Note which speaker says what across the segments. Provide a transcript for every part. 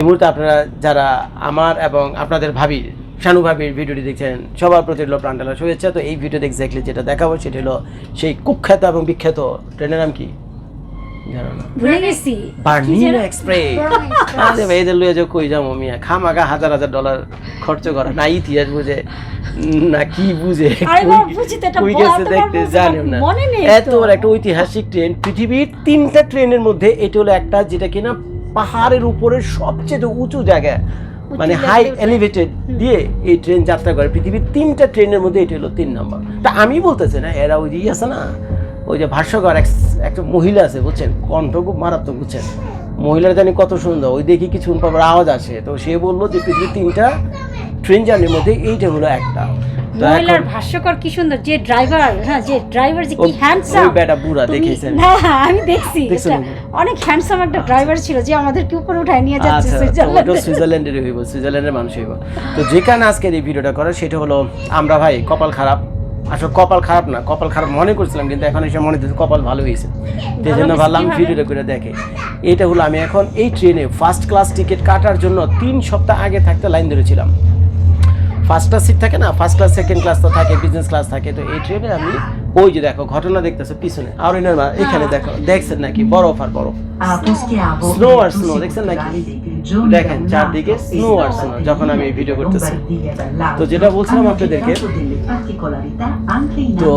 Speaker 1: এই মুহূর্তে আপনারা যারা আমার এবং আপনাদের ভাবির শানু ভাবির ভিডিওটি দেখছেন সবার প্রতি হলো প্রাণঢালা শুভেচ্ছা। তো এই ভিডিওতে এক্স্যাক্টলি যেটা দেখাবো সেটা হলো সেই কুখ্যাত এবং বিখ্যাত ট্রেনের নাম কি জানো না?
Speaker 2: ভুলে গেছি।
Speaker 1: Bernina express. আরে ভাই এদের লয়ে যে কই যাবো মিয়া, খামাগা হাজার হাজার ডলার খরচ করা, না ইতিহাস বুঝে না কি বুঝে কই গেছে দেখতে জানেও না। এত বড় একটা ঐতিহাসিক ট্রেন, পৃথিবীর 3টা ট্রেনের মধ্যে এটা হলো একটা যেটা কিনা পাহাড়ের উপরে সবচেয়ে উঁচু জায়গা, মানে হাই এলিভেটেড দিয়ে এই ট্রেন যাত্রা করে। পৃথিবীর 3টা ট্রেনের মধ্যে এটা হলো 3 নম্বর। তা আমি বলতেছি না, এরা ওই যে আছে না, ওই যে ভাষ্যকর একটা মহিলা আছে বুঝছেন, কণ্ঠ খুব মারাত্মক বুঝছেন, মহিলার জানি কত সুন্দর, ওই দেখি কিছু পাবার আওয়াজ আসে, তো সে বললো যে পৃথিবীর 3টা ট্রেন জার্নির মধ্যে এইটা হলো একটা।
Speaker 2: মহিলার ভাষ্যকর কি সুন্দর, যে ড্রাইভার, হ্যাঁ যে ড্রাইভার যে কি হ্যান্ডসাম,
Speaker 1: ওই বেটা বুড়া দেখেছেন?
Speaker 2: না আমি দেখছি, অনেক হ্যান্ডসাম একটা ড্রাইভার ছিল যে আমাদেরকে উপরে উঠায় নিয়ে যাচ্ছে
Speaker 1: সুইজারল্যান্ডের হইব, সুইজারল্যান্ডের মানুষ হইব। তো যেখানে আজকের এই ভিডিওটা করে সেটা হলো আমরা ভাই কপাল খারাপ, আসলে কপাল খারাপ না, কপাল খারাপ মনে করছিলাম কিন্তু এখন এসে মনে হচ্ছে কপাল ভালো হয়েছে, সেই জন্য ভাবলাম ভিডিওটা করে দেখে। এটা হলো আমি এখন এই ট্রেনে ফার্স্ট ক্লাস টিকিট কাটার জন্য 3 সপ্তাহ আগে থাকতে লাইন ধরেছিলাম। ফার্স্ট ক্লাস সিট থাকে না, ফার্স্ট ক্লাস সেকেন্ড ক্লাস তো থাকে, বিজনেস ক্লাস থাকে। তো এই ট্রেনে আমি ওই যে দেখো ঘটনা দেখতেছে পিছনে, আর এখানে দেখো, দেখছেন নাকি বরফ আর বরফ, স্নো আর স্নো, দেখছেন নাকি? দেখেন চারদিকে স্নো আর স্নো যখন আমি এই ভিডিও করতেছি। তো যেটা বলছিলাম আপনাদেরকে, তো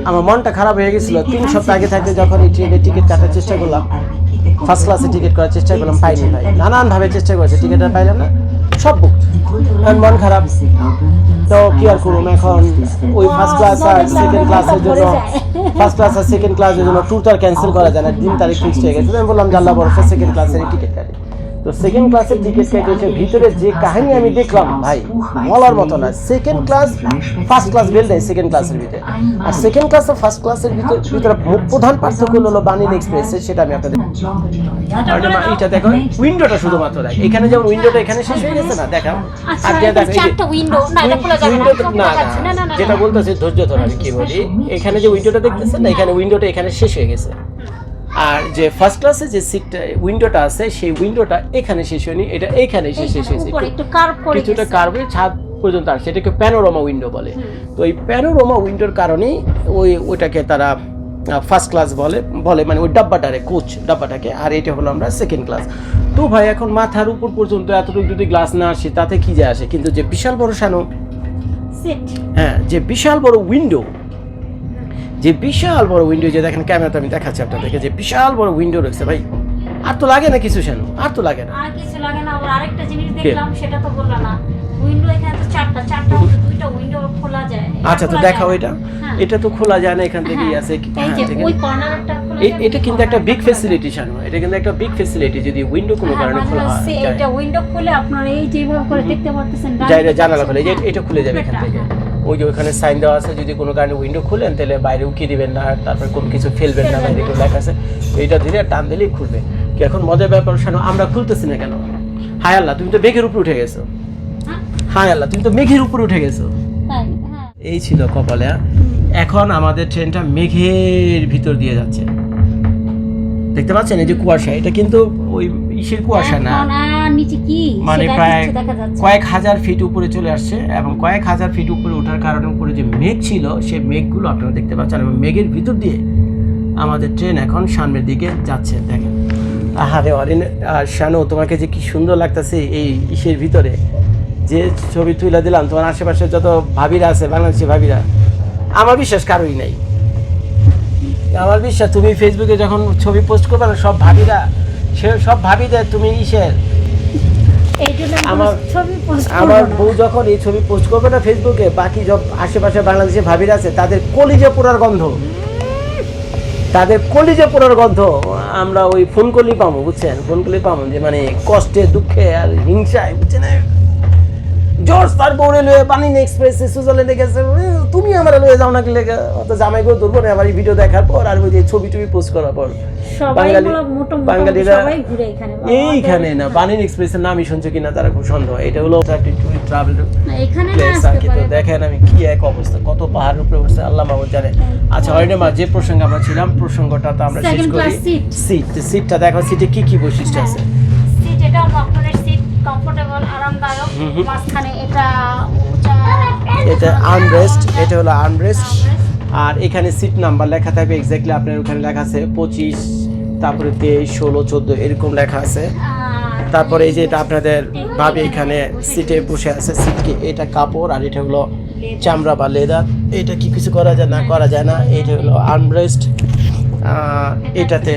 Speaker 1: আমার মনটা খারাপ হয়ে গেছিল 3 সপ্তাহ আগে থাকতে যখন এই ট্রেনের টিকিট কাটার চেষ্টা করলাম, ফার্স্ট ক্লাসে টিকিট করার চেষ্টা করলাম, পাইনি ভাই, নানানভাবে চেষ্টা করেছি, টিকিটটা পাইলাম না, সব বুক, মন খারাপ। তো কি আর করুন, এখন ওই ফার্স্ট ক্লাস আর সেকেন্ড ক্লাসের জন্য, ফার্স্ট ক্লাস আর সেকেন্ড ক্লাসের জন্য ট্যুরটা ক্যান্সেল করা যায় না, দিন তারিখ ফিক্সড হয়ে গেছে। আমি বললাম জাল্লা বরফে সেকেন্ড ক্লাসের টিকিট কাটি। তো সেকেন্ড ক্লাসের টিকিট কেটেছে, ভিতরে যে কাহিনী আমি দেখলাম ভাই বলার মতো না। Second class first class bell দেয় সেকেন্ড ক্লাসের ভিতরে, আর সেকেন্ড ক্লাস আর ফার্স্ট ক্লাসের ভিতরে প্রধান পার্থক্য হলো বার্নিনা এক্সপ্রেসের, সেটা আমি আপনাদের এটা দেখো, উইন্ডোটা শুধুমাত্র দেখ, এখানে যেমন উইন্ডোটা এখানে শেষ হয়ে গেছে না, দেখা আর দেখো চারটা উইন্ডো, না এটা খোলা যাবে না, যেটা বলতেছে ধৈর্য ধরে আমি কি বলি, এখানে যে উইন্ডোটা দেখতেছেন না, এখানে উইন্ডোটা এখানে শেষ হয়ে গেছে, আর যে ফার্স্ট ক্লাসে যে সিটটা উইন্ডোটা আছে সেই উইন্ডোটা এখানে শেষ হয়নি, এটা এইখানে শেষ হয়েছে, কিছুটা কার্ভে ছাদ পর্যন্ত আসছে, এটাকে প্যানোরামা উইন্ডো বলে। তো এই প্যানোরামা উইন্ডোর কারণেই ওইটাকে তারা ফার্স্ট ক্লাস বলে মানে ওই ডাব্বাটারে, কোচ ডাব্বাটাকে, আর এটা হলো আমরা সেকেন্ড ক্লাস। তো ভাই এখন মাথার উপর পর্যন্ত এতটুকু যদি গ্লাস না আসে তাতে কি যায় আসে, কিন্তু যে বিশাল বড় শানু, হ্যাঁ যে বিশাল বড় উইন্ডো, যে বিশাল বড় উইন্ডো, যে দেখেন ক্যামেরাতে আমি দেখাচ্ছি আপনাদেরকে, যে বিশাল বড় উইন্ডো রয়েছে ভাই, আর তো লাগে না কিছু শানু, আর তো লাগে না,
Speaker 2: আর কিছু লাগে না। আবার আরেকটা জিনিস দেখলাম, সেটা তো বললাম না, উইন্ডো এখানে তো চারটা দুইটা উইন্ডো খোলা যায়।
Speaker 1: আচ্ছা তো দেখাও এটা, এটা তো খোলা যায় না, এখান থেকেই আছে,
Speaker 2: ওই কর্নারটা খোলা যায়।
Speaker 1: এটা কিন্তু একটা বিগ ফ্যাসিলিটি শানু, এটা কিন্তু একটা বিগ ফ্যাসিলিটি, যদি উইন্ডো কোনো কারণে খোলা হয়,
Speaker 2: এটা উইন্ডো খুলে আপনারা এই যেভাবে করে দেখতে পারতেছেন,
Speaker 1: জানালা খুলে এটা খুলে যাবে এখান থেকে, ওই যে ওখানে সাইন দেওয়া আছে, যদি কোনো কারণে উইন্ডো খুলেন তাহলে বাইরে উকিয়ে দিবেন না, তারপর কোনো কিছু ফেলবেন না, বাইরে এগুলো লেখা আছে, তো এটা ধীরে টান দিলেই খুলবে। কি এখন মজার ব্যাপার শানু, আমরা খুলতেছি না কেন? হায় আল্লাহ তুমি তো মেঘের উপরে উঠে গেছো, হায় আল্লাহ তুমি তো মেঘের উপরে উঠে গেছো। এই ছিল কপালে। এখন আমাদের ট্রেনটা মেঘের ভিতর দিয়ে যাচ্ছে, দেখতে পাচ্ছেন এই যে কুয়াশা, এটা কিন্তু ওই ইসের কুয়াশা না,
Speaker 2: নিচে কি
Speaker 1: মানে প্রায় কয়েক হাজার ফিট উপরে চলে আসছে, এবং কয়েক হাজার ফিট উপরে ওঠার কারণে উপরে যে মেঘ ছিল সেই মেঘগুলো আপনারা দেখতে পাচ্ছেন, এবং মেঘের ভিতর দিয়ে আমাদের ট্রেন এখন সামনের দিকে যাচ্ছে। দেখেন আহারে অরিন আর শানু, তোমাকে যে কি সুন্দর লাগতেছে এই ইসের ভিতরে, যে ছবি তুলে দিলাম, তোমার আশেপাশে যত ভাবিরা আছে বাংলাদেশি ভাবিরা, আমার বিশ্বাস কারোই নাই, আমার বিশ্বাস তুমি ফেসবুকে যখন ছবি পোস্ট করবে না, সব ভাবিরা, সব ভাবিদের তুমি ইসের, আমার বউ যখন এই ছবি পোস্ট করবে না ফেসবুকে, বাকি সব আশেপাশে বাংলাদেশে ভাবিরা আছে তাদের কলিজে পোড়ার গন্ধ, তাদের কলিজে পোড়ার গন্ধ আমরা ওই ফোন করলেই পাবো, বুঝছেন? ফোন করলেই পাবো, যে মানে কষ্টে দুঃখে আর হিংসায়, বুঝছেন, জর্জ তার বউরে লয়ে বার্নিনা এক্সপ্রেসে সুইজারল্যান্ডে গেছে, তুমি আমার লয়ে যাও নাকি লেগে, অত জামাই করে ধরবো না আমার এই ভিডিও দেখার পর, আর ওই যে ছবি পোস্ট করার পর বাঙালিরা এইখানে না বার্নিনা এক্সপ্রেসের নামই শুনছে কিনা তারা খুব সন্দেহ। এটা হলো একটা ট্রাভেল প্লেস আর কি। তো দেখেন আমি কি এক অবস্থা, কত পাহাড়ের উপরে বসে আল্লাহ মাহবুব জানে। আচ্ছা অরিন্দমা, যে প্রসঙ্গে আমরা ছিলাম প্রসঙ্গটা তো আমরা শেষ করি। সিটটা দেখো, সিটে কি কি বৈশিষ্ট্য আছে?
Speaker 2: সিট এটাও নকলের সিট, কমফোর্টেবল, আরামদায়ক। মাঝখানে এটা উঁচা,
Speaker 1: এটা আর্মরেস্ট, এটা হলো আর্মরেস্ট। আর এখানে সিট নাম্বার লেখা থাকবে এক্স্যাক্টলি, আপনার ওখানে লেখা আছে 25, তারপরে 23, 16, 14 এরকম লেখা আছে। তারপরে এই যে এটা আপনাদের ভাবে এখানে সিটে বসে আছে, সিটকে এটা কাপড় আর এটা হলো চামড়া বা লেদার। এটা কি কিছু করা যায় না, করা যায় না। এটা হলো আর্মরেস্ট। এটাতে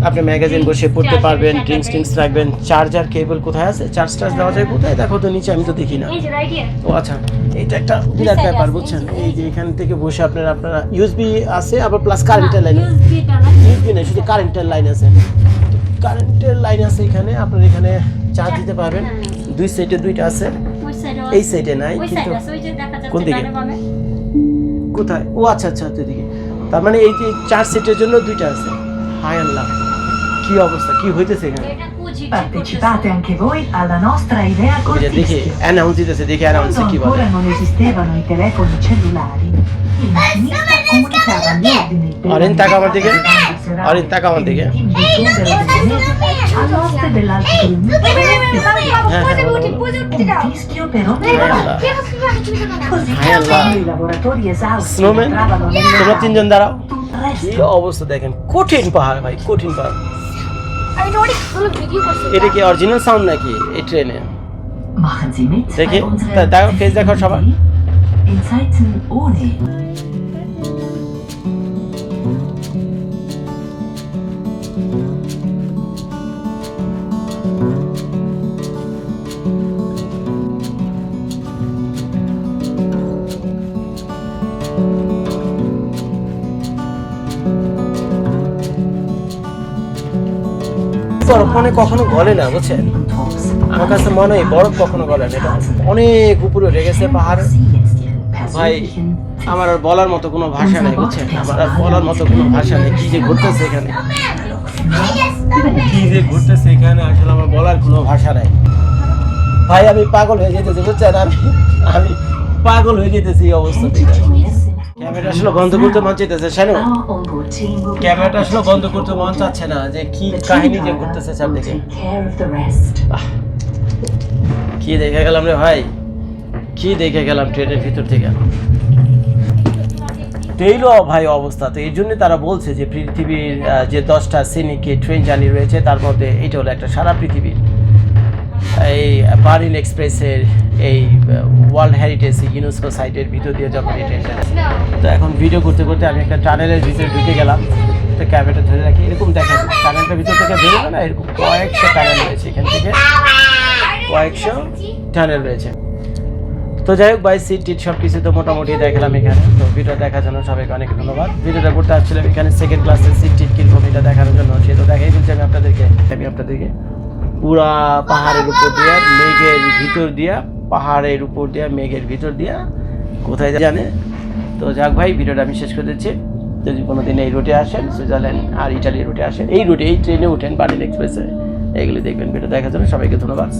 Speaker 1: আপনি ম্যাগাজিন বসে পড়তে পারবেন, ড্রিঙ্কস টিঙ্কস রাখবেন। চার্জার কেবল কোথায় আছে, চার্জ দেওয়া যায় কোথায়, দেখো তো নিচে, আমি তো দেখি না।
Speaker 2: এই যে রাইট হিয়ার।
Speaker 1: ও আচ্ছা, এটা একটা বিরাট ব্যাপার বুঝছেন। এই যে এখান থেকে বসে আপনারা ইউএসবি আছে, আবার প্লাস কারেন্টের লাইন।
Speaker 2: ইউএসবিটা না,
Speaker 1: ইউএসবি না, শুধু কারেন্টের লাইন আছে। কারেন্টের লাইন আছে এখানে, আপনারা এখানে চার্জ দিতে পারবেন। দুই সাইডে দুইটা আছে,
Speaker 2: ওই সাইডে
Speaker 1: এই সাইডে নাই
Speaker 2: ওই
Speaker 1: কিন্তু।
Speaker 2: সাইডে আছে, ওই যে দেখা যাচ্ছে
Speaker 1: কোন দিকে?
Speaker 2: ডানে বামে।
Speaker 1: কোথায়? ও আচ্ছা আচ্ছা, দুই দিকে। তার মানে এই যে 4 সিটের জন্য দুইটা আছে। হায় আল্লাহ, কি অবস্থা, কি হইতেছে এখানে।
Speaker 2: এটা কুজি
Speaker 3: Partecipate anche voi alla nostra idea
Speaker 1: ওই যে দেখি
Speaker 3: cortistica.
Speaker 1: অ্যানাউন্স দিতেছে, দেখি অ্যানাউন্সে
Speaker 3: Quando
Speaker 1: কি বলে।
Speaker 3: ancora non esistevano i telefoni cellulari, il macchinista comunicava gli ordini per
Speaker 1: Arin, tacca avanti che?
Speaker 3: serali
Speaker 1: Arin, tacca avanti che?
Speaker 3: e il team di Tundra Udinese all'oste dell'altro un fischio per ogni
Speaker 1: হায়
Speaker 3: volta.
Speaker 1: Allah,
Speaker 3: Così
Speaker 1: Hai Allah.
Speaker 3: quando i lavoratori esausti
Speaker 1: snowman,
Speaker 3: entravano
Speaker 1: তোমরা
Speaker 3: nella
Speaker 1: তিনজন দাঁড়াও।
Speaker 3: tutto il
Speaker 1: কি
Speaker 3: resto
Speaker 1: অবস্থা দেখেন, কঠিন পাহাড় ভাই, কঠিন পাহাড়।
Speaker 2: আমি তো অনেক ভালো ভিডিও করছি।
Speaker 1: এটা কি অরিজিনাল সাউন্ড নাকি এই ট্রেনে?
Speaker 3: machen Sie mit
Speaker 1: দেখি,
Speaker 3: bei unserer
Speaker 1: da Face দেখো সবার।
Speaker 3: in Zeiten ohne
Speaker 1: বরফ মানে কখনো গলে না বুঝছেন, আমার কাছে মনে হয় বরফ কখনো গলে না। এটা অনেক উপরে উঠে গেছে পাহাড় ভাই, আমার আর বলার মতো কোনো ভাষা নেই বুঝছেন, আমার আর বলার মতো কোনো ভাষা নেই। কি যে ঘুরতেছে এখানে, কি যে ঘুরতেছে এখানে, আসলে আমার বলার কোনো ভাষা নাই ভাই। আমি পাগল হয়ে যেতেছি বুঝছেন, আমি পাগল হয়ে যেতেছি এই অবস্থা থেকে। ক্যামেরা আসলে বন্ধ করতে মন চাইতেছে, Sanu
Speaker 3: Our onboard team will
Speaker 1: ক্যামেরাটা আসলে বন্ধ করতে মন চাচ্ছে না, যে কি কাহিনী যে ঘুরতেছে চারদিকে।
Speaker 3: take care of the rest.
Speaker 1: কি দেখে গেলাম রে ভাই, কি দেখে গেলাম ট্রেনের ভিতর থেকে। তো এইলো ভাই অবস্থা। তো এই জন্য তারা বলছে যে পৃথিবীর যে 10টা সিনিক ট্রেন জার্নি রয়েছে তার মধ্যে এইটা হলো একটা সারা পৃথিবীর। এই বার্লিন এক্সপ্রেসের এই ওয়ার্ল্ড হেরিটেজ ইউনেস্কো সাইটের ভিতর দিয়ে যখন এই ট্রেনটা, তো এখন ভিডিও করতে করতে আমি একটা টানেলের ভিতরে ঢুকে গেলাম। তো ক্যামেরাটা ধরে রাখি, এরকম দেখা যায় টানেলটার ভিতর থেকে বেরোবে না, এরকম কয়েকশো টানেল রয়েছে, এখান থেকে কয়েকশো টানেল রয়েছে। তো যাই হোক ভাই, সিট টিট সব কিছু তো মোটামুটি দেখালাম এখানে। তো ভিডিও দেখার জন্য সবাইকে অনেক ধন্যবাদ। ভিডিওটা করতে আসছিলাম এখানে সেকেন্ড ক্লাসের সিট টিট কিরকম এটা দেখানোর জন্য, সে তো দেখাই দিচ্ছি আমি আপনাদেরকে। পুরা পাহাড়ের উপর দিয়া, মেঘের ভিতর দিয়া, পাহাড়ের উপর দিয়া, মেঘের ভিতর দিয়া, কোথায় জানে। তো যাক ভাই, ভিডিওটা আমি শেষ করে দিচ্ছি। যদি কোনোদিন এই রুটে আসেন, সুইজারল্যান্ড আর ইটালির রুটে আসেন, এই রুটে এই ট্রেনে উঠেন বার্লিন এক্সপ্রেসে, এগুলি দেখবেন। ভিডিও দেখার জন্য সবাইকে ধন্যবাদ।